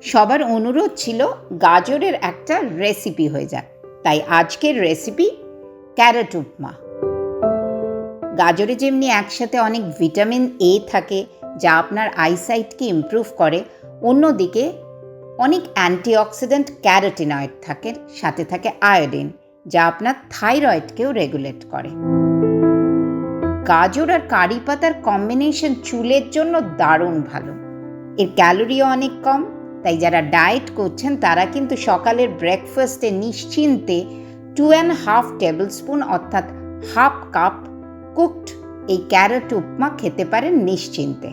সবার অনুরোধ ছিল গাজরের একটা রেসিপি হয়ে যাক, তাই আজকের রেসিপি ক্যারট উপমা। গাজরে যেমনি একসাথে অনেক ভিটামিন এ থাকে যা আপনার আইসাইটকে ইমপ্রুভ করে, অন্যদিকে অনেক অ্যান্টিঅক্সিডেন্ট ক্যারোটিনয়েড থাকে, সাথে থাকে আয়োডিন যা আপনার থাইরয়েডকেও রেগুলেট করে। গাজর আর কারি পাতার কম্বিনেশন চুলের জন্য দারুণ ভালো। এর ক্যালোরিও অনেক কম, তাই যারা ডায়েট করছেন তারা কিন্তু সকালের ব্রেকফাস্টে নিশ্চিন্তে 2.5 টেবিল স্পুন অর্থাৎ হাফ কাপ কুকড এই ক্যারট উপমা খেতে পারেন নিশ্চিন্তে।